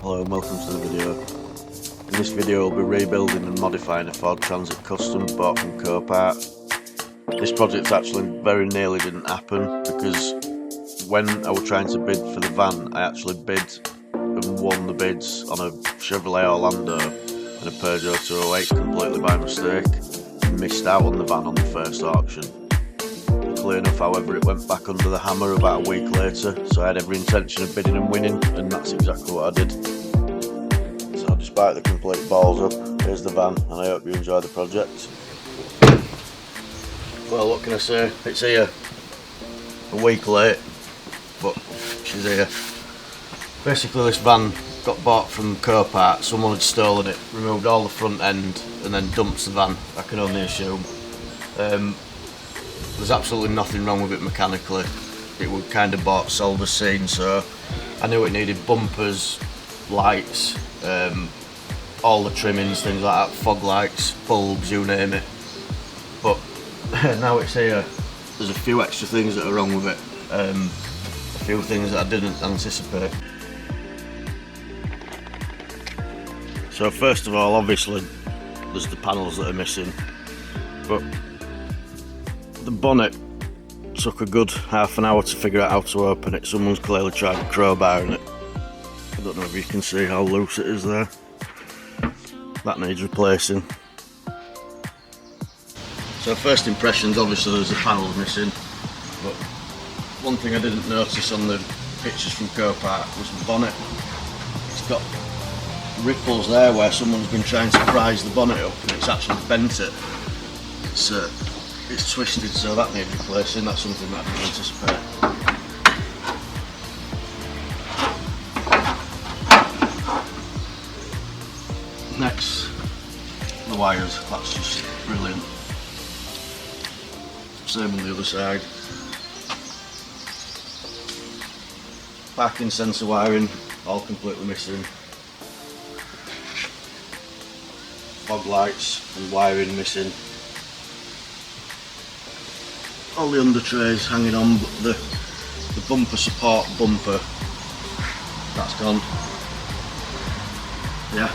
Hello and welcome to the video. In this video we'll be rebuilding and modifying a Ford Transit Custom bought from Copart. This project actually very nearly didn't happen because when I was trying to bid for the van, I actually bid and won the bids on a Chevrolet Orlando and a Peugeot 208 completely by mistake and missed out on the van on the first auction. Luckily enough, however, it went back under the hammer about a week later, so I had every intention of bidding and winning, and that's exactly what I did. So despite the complete balls up, here's the van, and I hope you enjoy the project. Well, what can I say? It's here. A week late, but she's here. Basically this van got bought from Copart. Someone had stolen it, removed all the front end and then dumped the van, I can only assume. There's absolutely nothing wrong with it mechanically. It was kind of bought, sold as seen, so I knew it needed bumpers, lights, all the trimmings, things like that, fog lights, bulbs, you name it. But now it's here, there's a few extra things that are wrong with it, a few things that I didn't anticipate. So first of all, obviously there's the panels that are missing, but the bonnet took a good half an hour to figure out how to open it. Someone's clearly tried crowbarring it. I don't know if you can see how loose it is there. That needs replacing. So first impressions, obviously there's the panels missing, but one thing I didn't notice on the pictures from Copart was the bonnet. It's got ripples there where someone's been trying to prise the bonnet up and it's actually bent it. It's twisted, so that needs replacing. That's something that I didn't anticipate. Next, the wires. That's just brilliant. Same on the other side. Parking sensor wiring, all completely missing. Fog lights and wiring missing. All the under trays hanging on, but the bumper support bumper, that's gone. Yeah,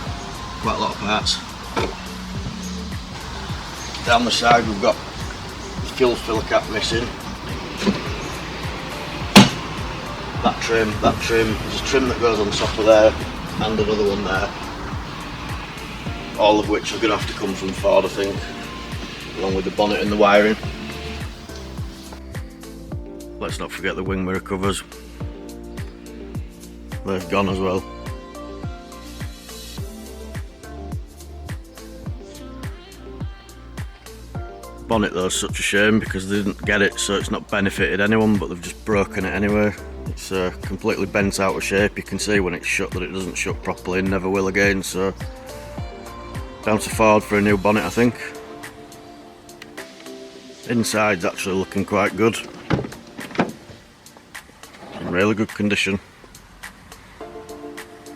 quite a lot of parts. Down the side we've got the fuel filler cap missing. That trim, there's a trim that goes on top of there and another one there. All of which are going to have to come from Ford, I think, along with the bonnet and the wiring. Let's not forget the wing mirror covers. They've gone as well. Bonnet though is such a shame because they didn't get it, so it's not benefited anyone, but they've just broken it anyway. It's completely bent out of shape. You can see when it's shut that it doesn't shut properly and never will again, so down to Ford for a new bonnet, I think. Inside's actually looking quite good. In really good condition.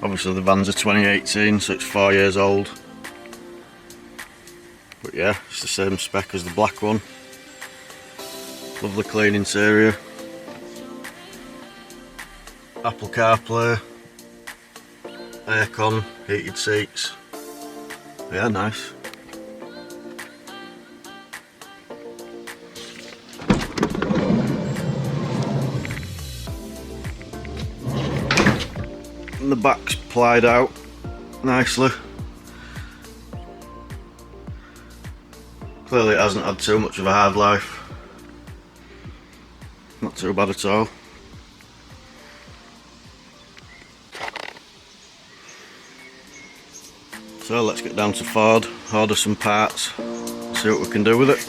Obviously the van's a 2018, so it's 4 years old. But yeah, it's the same spec as the black one. Lovely clean interior. Apple CarPlay. Aircon, heated seats. Yeah, nice. And the back's plied out nicely. Clearly it hasn't had too much of a hard life. Not too bad at all. So let's get down to Ford, order some parts, see what we can do with it.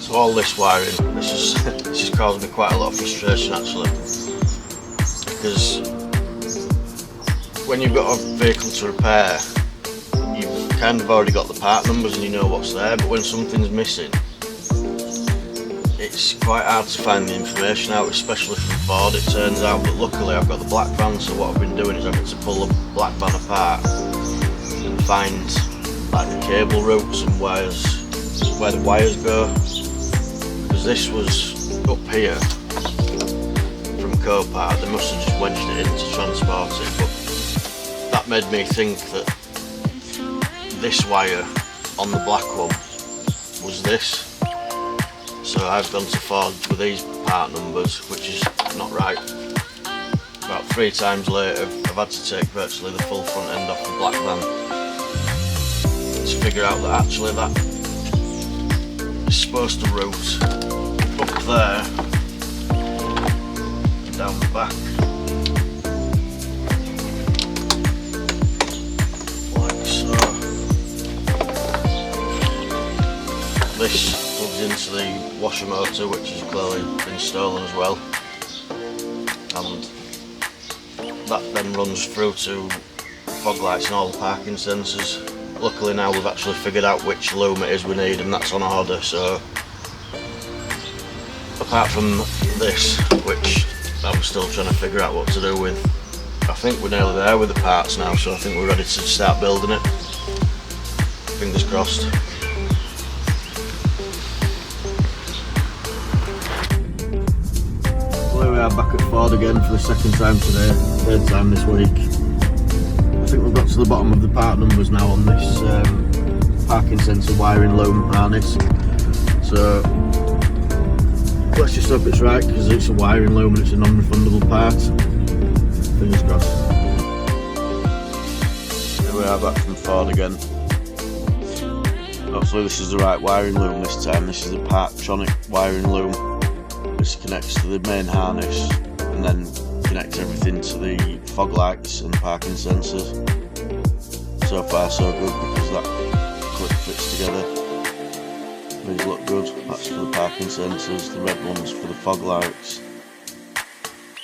So all this wiring, this has caused me quite a lot of frustration actually, because when you've got a vehicle to repair, you've kind of already got the part numbers and you know what's there, but when something's missing, it's quite hard to find the information out, especially from Ford. It turns out, but luckily I've got the black van, so what I've been doing is having to pull the black van apart and find like the cable routes and wires, where the wires go, because this was up here from Copart. They must have just wedged it in to transport it, but that made me think that this wire on the black one was this. So I've gone to Ford with these part numbers, which is not right. About 3 times later, I've had to take virtually the full front end off the black van to figure out that actually that is supposed to route up there and down the back, like so. This plugs into the washer motor, which has clearly been stolen as well, and that then runs through to fog lights and all the parking sensors. Luckily now we've actually figured out which loom it is we need, and that's on order. So apart from this, which I'm still trying to figure out what to do with, I think we're nearly there with the parts now, so I think we're ready to start building it. Fingers crossed. Well, here we are back at Ford again for the second time today, third time this week. I think we've got to the bottom of the part numbers now on this parking sensor wiring loom harness. So let's just hope it's right, because it's a wiring loom and it's a non-refundable part. Fingers crossed. Here we are back from Ford again. Hopefully this is the right wiring loom this time. This is the Parktronic wiring loom. This connects to the main harness and then connects everything to the fog lights and parking sensors. So far so good, because that clip fits together. These look good. That's for the parking sensors, the red ones for the fog lights.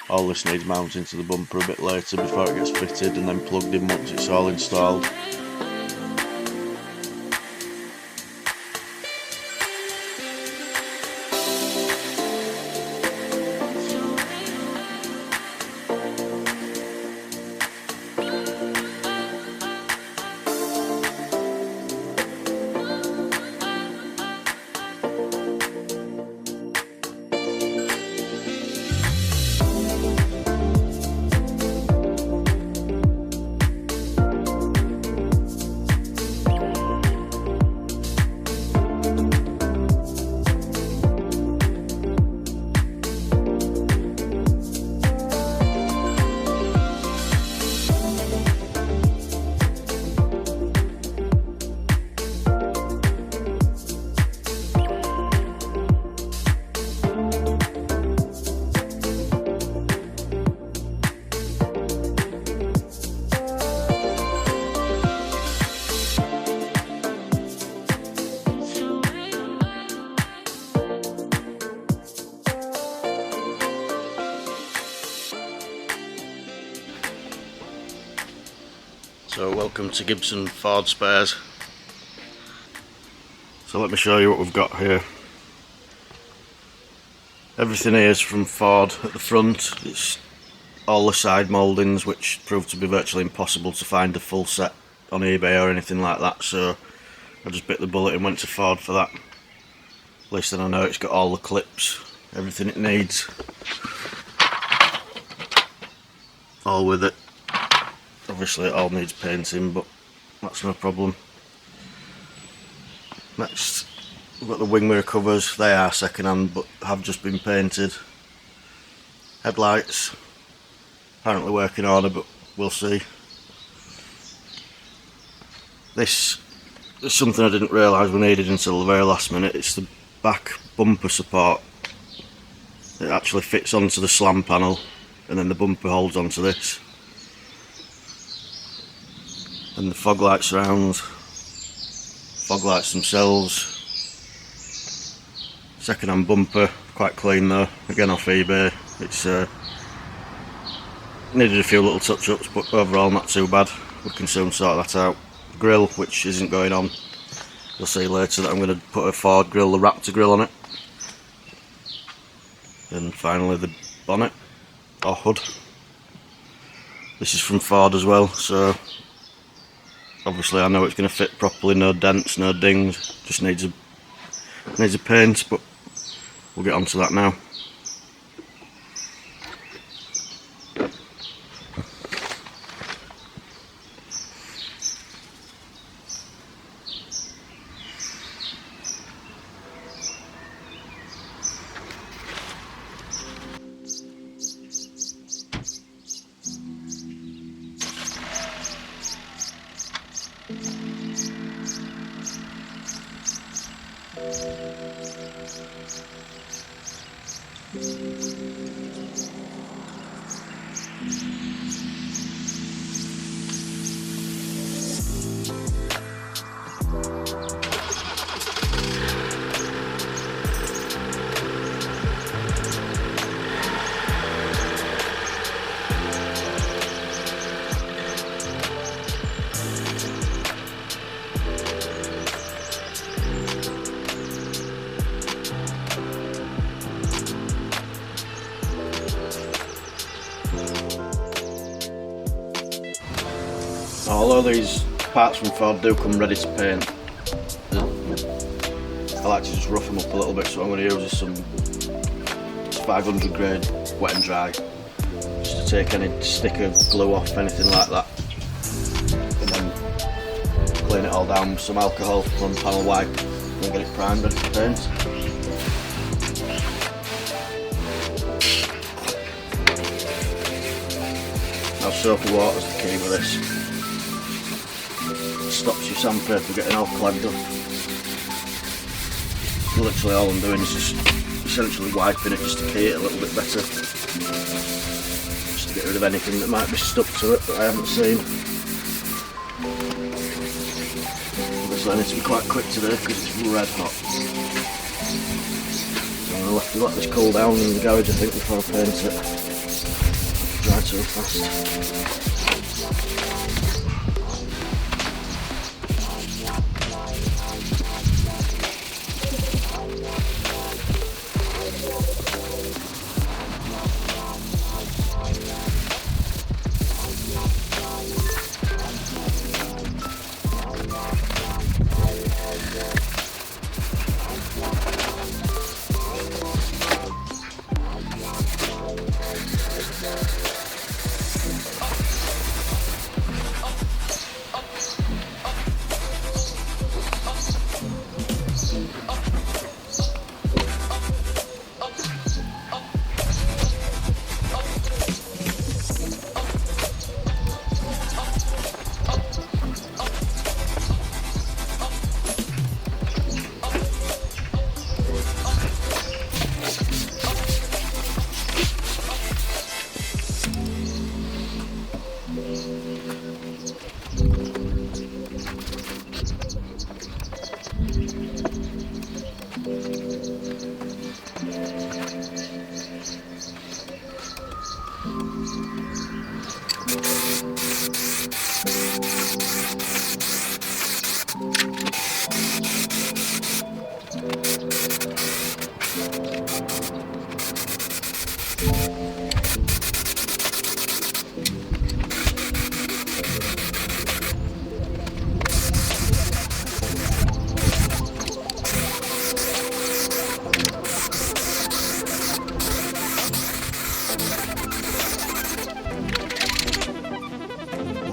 All this needs mounting to the bumper a bit later before it gets fitted and then plugged in once it's all installed. So welcome to Gibson Ford Spares. So let me show you what we've got here. Everything here is from Ford at the front. It's all the side mouldings, which proved to be virtually impossible to find a full set on eBay or anything like that, so I just bit the bullet and went to Ford for that. At least then I know it's got all the clips, everything it needs, all with it. Obviously it all needs painting, but that's no problem. Next, we've got the wing mirror covers. They are second hand but have just been painted. Headlights, apparently working order, but we'll see. This is something I didn't realise we needed until the very last minute. It's the back bumper support. It actually fits onto the slam panel and then the bumper holds onto this. And the fog light surrounds, fog lights themselves, second hand bumper, quite clean though, again off eBay. It's needed a few little touch ups, but overall not too bad. We can soon sort that out. Grill, which isn't going on, you'll see later that I'm going to put a Ford grill, the Raptor grill on it. And finally the bonnet, or hood. This is from Ford as well, so Obviously I know it's going to fit properly, no dents, no dings, just needs a paint, but we'll get onto that now. Although these parts from Ford do come ready to paint, I like to just rough them up a little bit, so what I'm going to use is some 500 grade wet and dry, just to take any sticker, glue off, anything like that, and then clean it all down with some alcohol on panel wipe and get it primed ready for paint. Now soapy water's the key with this. Stops your sandpaper getting all clogged up. Literally all I'm doing is just essentially wiping it just to key it a little bit better. Just to get rid of anything that might be stuck to it that I haven't seen. Obviously I need to be quite quick today because it's red hot. I'll have to let this cool down in the garage I think before I paint it. Dry too fast.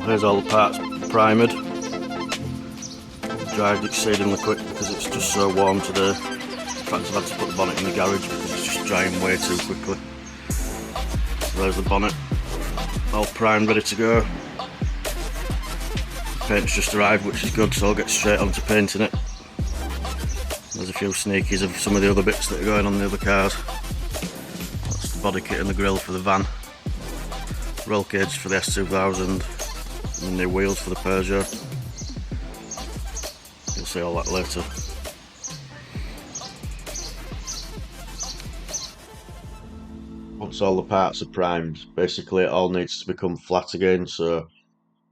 Here's all the parts primered. Dried exceedingly quick because it's just so warm today. In fact, I've had to put the bonnet in the garage because it's just drying way too quickly. There's the bonnet, all primed, ready to go. Paint's just arrived, which is good, so I'll get straight onto painting it. There's a few sneakies of some of the other bits that are going on the other cars. That's the body kit and the grille for the van. Roll cage for the S2000. And new wheels for the Peugeot. You'll see all that later. Once all the parts are primed, basically it all needs to become flat again, so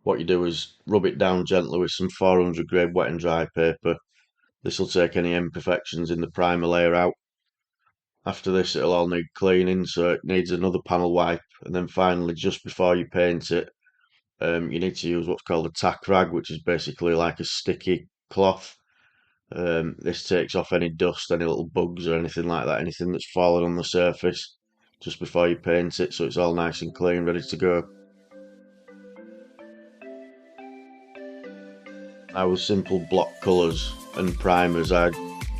what you do is rub it down gently with some 400 grade wet and dry paper. This will take any imperfections in the primer layer out. After this it'll all need cleaning, so it needs another panel wipe, and then finally just before you paint it, you need to use what's called a tack rag, which is basically like a sticky cloth. This takes off any dust, any little bugs or anything like that, anything that's fallen on the surface just before you paint it, so it's all nice and clean, ready to go. Now with simple block colours and primers, I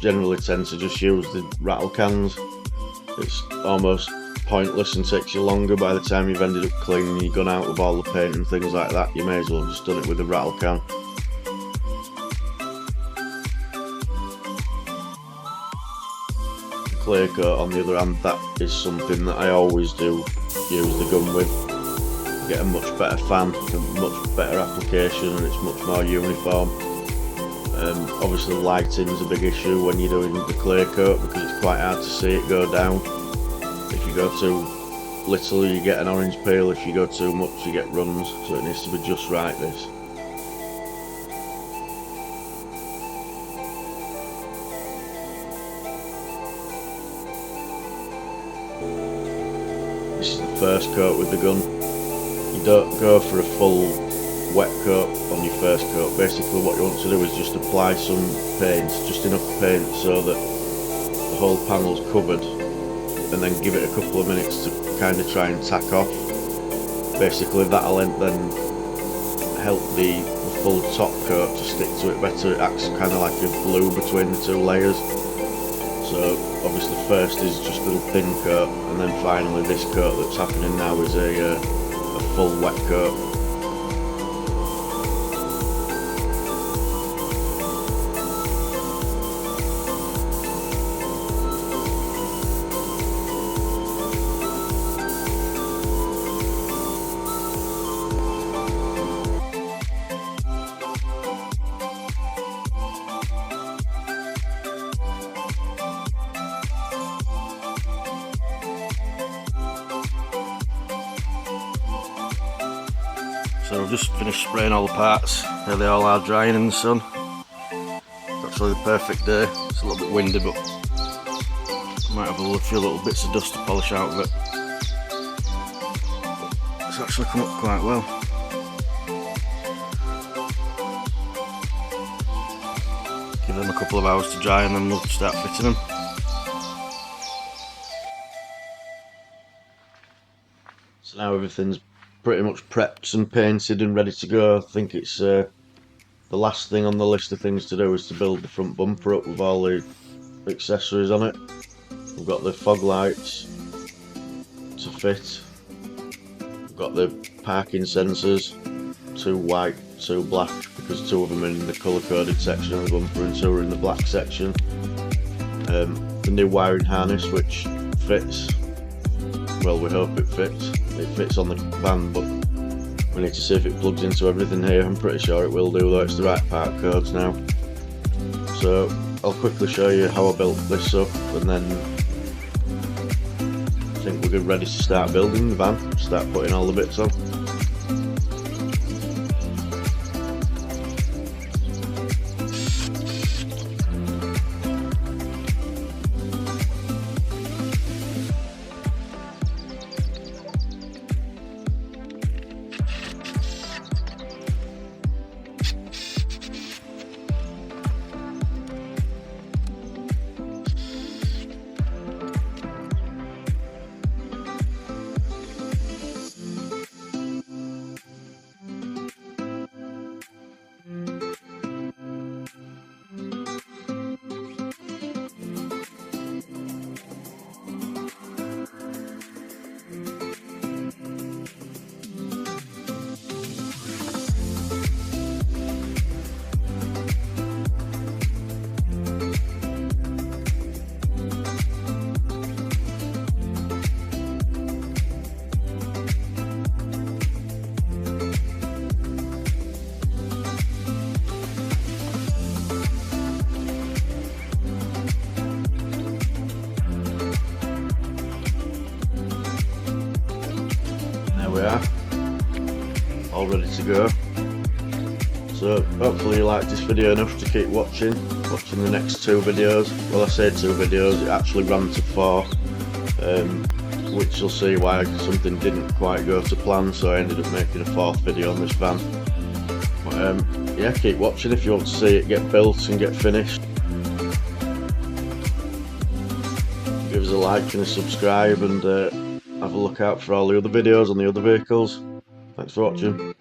generally tend to just use the rattle cans. It's almost pointless and takes you longer. By the time you've ended up cleaning your gun out with all the paint and things like that, you may as well have just done it with a rattle can. Clear coat, on the other hand, that is something that I always do use the gun with. You get a much better fan, a much better application, and it's much more uniform. Obviously lighting's a big issue when you're doing the clear coat because it's quite hard to see it go down. If you go too little you get an orange peel, if you go too much you get runs, so it needs to be just right, this. This is the first coat with the gun. You don't go for a full wet coat on your first coat. Basically what you want to do is just apply some paint, just enough paint so that the whole panel's covered, and then give it a couple of minutes to kind of try and tack off. Basically that'll then help the full top coat to stick to it better. It acts kind of like a glue between the two layers. So obviously first is just a little thin coat, and then finally this coat that's happening now is a full wet coat. So I've just finished spraying all the parts. There they all are, drying in the sun. It's actually the perfect day. It's a little bit windy, but I might have a few little bits of dust to polish out of it. But it's actually come up quite well. Give them a couple of hours to dry and then we'll start fitting them. So now everything's pretty much prepped and painted and ready to go. I think it's the last thing on the list of things to do is to build the front bumper up with all the accessories on it. We've got the fog lights to fit. We've got the parking sensors, 2 white, 2 black, because 2 of them are in the colour coded section of the bumper and 2 are in the black section. The new wiring harness, which fits. Well, we hope it fits. It fits on the van, but we need to see if it plugs into everything here. I'm pretty sure it will do, though it's the right part codes now. So I'll quickly show you how I built this up, and then I think we're ready to start building the van, start putting all the bits on. We are all ready to go. So hopefully you liked this video enough to keep watching the next 2 videos. Well, I say 2 videos, it actually ran to 4. which you'll see why something didn't quite go to plan, so I ended up making a fourth video on this van. But yeah, keep watching if you want to see it get built and get finished. Give us a like and a subscribe, and have a look out for all the other videos on the other vehicles. Thanks for watching.